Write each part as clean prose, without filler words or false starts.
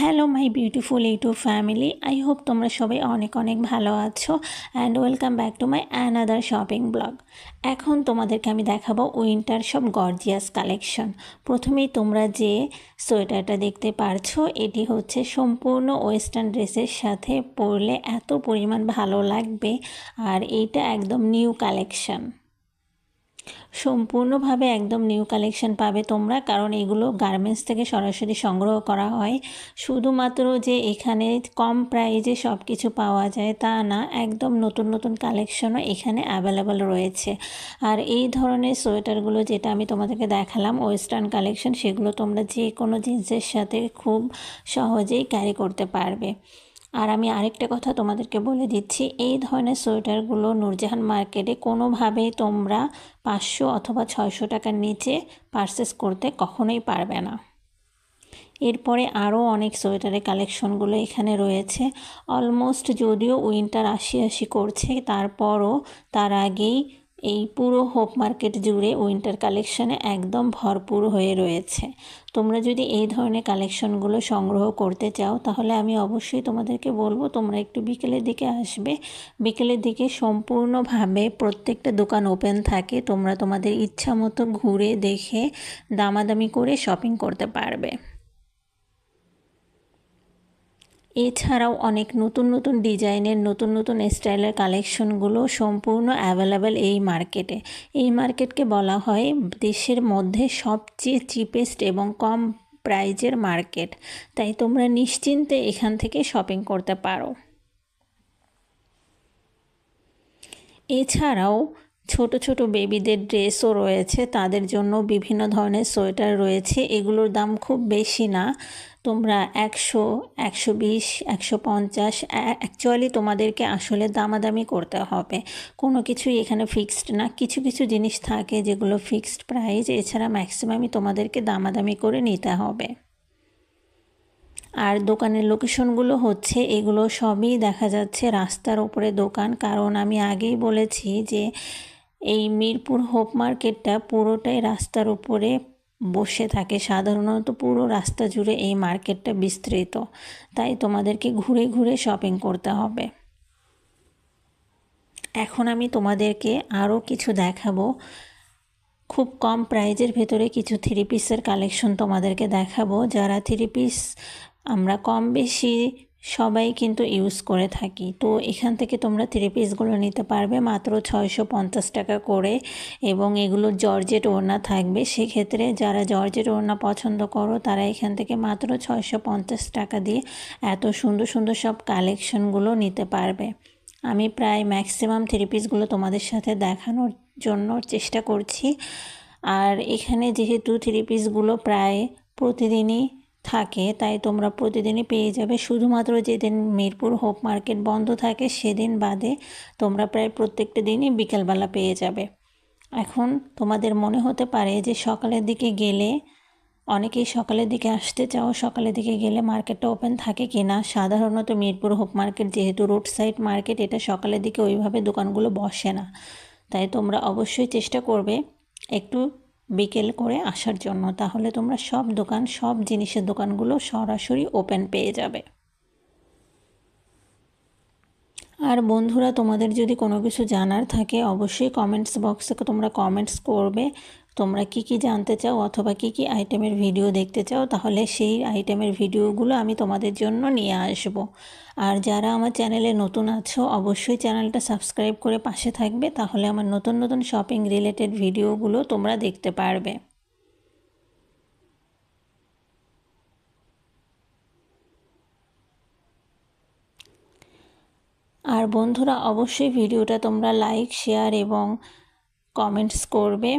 Hello my beautiful YouTube family, I hope তোমরা সবাই অনেক অনেক ভালো আছো and welcome back to my another shopping blog. এখন তোমাদেরকে আমি দেখাবো উইন্টার সব গর্জিয়াস কালেকশন। প্রথমেই তোমরা যে সোয়েটারটা দেখতে পারছো, এটি হচ্ছে সম্পূর্ণ ওয়েস্টার্ন ড্রেসের সাথে পরলে এত পরিমাণ ভালো লাগবে, আর এইটা একদম নিউ কালেকশন, সম্পূর্ণভাবে একদম নিউ কালেকশন পাবে তোমরা, কারণ এগুলো গার্মেন্টস থেকে সরাসরি সংগ্রহ করা হয়। শুধুমাত্র যে এখানে কম প্রাইজে সব কিছু পাওয়া যায় তা না, একদম নতুন নতুন কালেকশনও এখানে অ্যাভেলেবেল রয়েছে। আর এই ধরনের সোয়েটারগুলো যেটা আমি তোমাদেরকে দেখালাম ওয়েস্টার্ন কালেকশন, সেগুলো তোমরা যে কোনো জিন্সের সাথে খুব সহজেই ক্যারি করতে পারবে। আর আমি আরেকটা কথা তোমাদেরকে বলে দিচ্ছি, এই ধরনের সোয়েটারগুলো নূরজাহান মার্কেটে কোনোভাবেই তোমরা 500 অথবা 600 টাকার নিচে পারচেস করতে কখনোই পারবে না। এরপরে আরও অনেক সোয়েটারের কালেকশনগুলো এখানে রয়েছে। অলমোস্ট যদিও উইন্টার আসি করছে, তারপরও তার আগেই এই পুরো হোপ মার্কেট জুড়ে উইন্টার কালেকশনে একদম ভরপুর হয়ে রয়েছে। তোমরা যদি এই ধরনের কালেকশনগুলো সংগ্রহ করতে চাও, তাহলে আমি অবশ্যই তোমাদেরকে বলবো তোমরা একটু বিকেলের দিকে আসবে। বিকেলের দিকে সম্পূর্ণভাবে প্রত্যেকটা দোকান ওপেন থাকে, তোমরা তোমাদের ইচ্ছা মতো ঘুরে দেখে দামাদামি করে শপিং করতে পারবে। এছাড়াও অনেক নতুন নতুন ডিজাইনের নতুন নতুন স্টাইলের কালেকশনগুলো সম্পূর্ণ অ্যাভেলেবেল এই মার্কেটে। এই মার্কেটকে বলা হয় দেশের মধ্যে সবচেয়ে চিপেস্ট এবং কম প্রাইজের মার্কেট, তাই তোমরা নিশ্চিন্তে এখান থেকে শপিং করতে পারো। এছাড়াও ছোট ছোট বেবিদের ড্রেসও রয়েছে, তাদের জন্য বিভিন্ন ধরনের সোয়েটার রয়েছে। এগুলোর দাম খুব বেশি না, তোমরা 100, 120, 150, অ্যাকচুয়ালি তোমাদেরকে আসলে দামাদামি করতে হবে। কোনো কিছুই এখানে ফিক্সড না, কিছু কিছু জিনিস থাকে যেগুলো ফিক্সড প্রাইস, এছাড়া ম্যাক্সিমামই তোমাদেরকে দামাদামি করে নিতে হবে। আর দোকানের লোকেশনগুলো হচ্ছে এগুলো সবই দেখা যাচ্ছে রাস্তার উপরে দোকান, কারণ আমি আগেই বলেছি যে এই মিরপুর হোপ মার্কেটটা পুরোটাই রাস্তার উপরে বসে থাকে, সাধারণত পুরো রাস্তা জুড়ে এই মার্কেটটা বিস্তৃত, তাই তোমাদেরকে ঘুরে ঘুরে শপিং করতে হবে। এখন আমি তোমাদেরকে আরও কিছু দেখাবো, খুব কম প্রাইজের ভেতরে কিছু থ্রি পিসের কালেকশন তোমাদেরকে দেখাবো। যারা থ্রি পিস আমরা কম বেশি সবাই কিন্তু ইউজ করে থাকি, তো এখান থেকে তোমরা থ্রি পিসগুলো নিতে পারবে মাত্র 650 টাকা করে, এবং এগুলো জর্জেট ওড়না থাকবে। সেক্ষেত্রে যারা জর্জেট ওড়না পছন্দ করো তারা এখান থেকে মাত্র 650 টাকা দিয়ে এত সুন্দর সুন্দর সব কালেকশনগুলো নিতে পারবে। আমি প্রায় ম্যাক্সিমাম থ্রি পিসগুলো তোমাদের সাথে দেখানোর জন্য চেষ্টা করছি। আর এখানে যেহেতু থ্রি পিসগুলো প্রায় প্রতিদিনই থাকে, তাই তোমরা প্রতিদিনই পেয়ে যাবে। শুধুমাত্র যেদিন মিরপুর হোপ মার্কেট বন্ধ থাকে সেদিন বাদে তোমরা প্রায় প্রত্যেকটা দিনই বিকেলবেলা পেয়ে যাবে। এখন তোমাদের মনে হতে পারে যে সকালের দিকে গেলে, অনেকেই সকালের দিকে আসতে চাও, সকালের দিকে গেলে মার্কেটটা ওপেন থাকে কি না। সাধারণত মিরপুর হোপ মার্কেট যেহেতু রোড সাইড মার্কেট, এটা সকালের দিকে ওইভাবে দোকানগুলো বসে না, তাই তোমরা অবশ্যই চেষ্টা করবে একটু বিকেল করে আসার জন্য, তাহলে তোমরা সব দোকান, সব জিনিসের দোকানগুলো সরাসরি ওপেন পেয়ে যাবে। আর বন্ধুরা, তোমাদের যদি কোনো কিছু জানার থাকে অবশ্যই কমেন্টস বক্সে তোমরা কমেন্টস করবে। তোমরা কি কি জানতে চাও অথবা কি কি আইটেমের ভিডিও দেখতে চাও, তাহলে সেই আইটেমের ভিডিওগুলো আমি তোমাদের জন্য নিয়ে আসব। আর যারা আমার চ্যানেলে নতুন আছো অবশ্যই চ্যানেলটা সাবস্ক্রাইব করে পাশে থাকবে, তাহলে আমার নতুন নতুন শপিং রিলেটেড ভিডিওগুলো তোমরা দেখতে পারবে। আর বন্ধুরা, অবশ্যই ভিডিওটা তোমরা লাইক, শেয়ার এবং কমেন্টস করবে,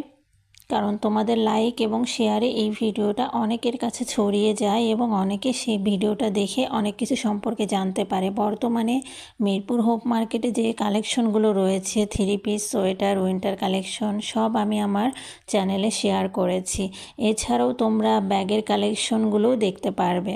কারণ তোমাদের লাইক এবং শেয়ারে এই ভিডিওটা অনেকের কাছে ছড়িয়ে যায় এবং অনেকে সেই ভিডিওটা দেখে অনেক কিছু সম্পর্কে জানতে পারে। বর্তমানে মিরপুর হোপ মার্কেটে যে কালেকশনগুলো রয়েছে, three piece, sweater, winter collection, সব আমি আমার চ্যানেলে শেয়ার করেছি। এছাড়াও তোমরা ব্যাগের কালেকশনগুলোও দেখতে পারবে।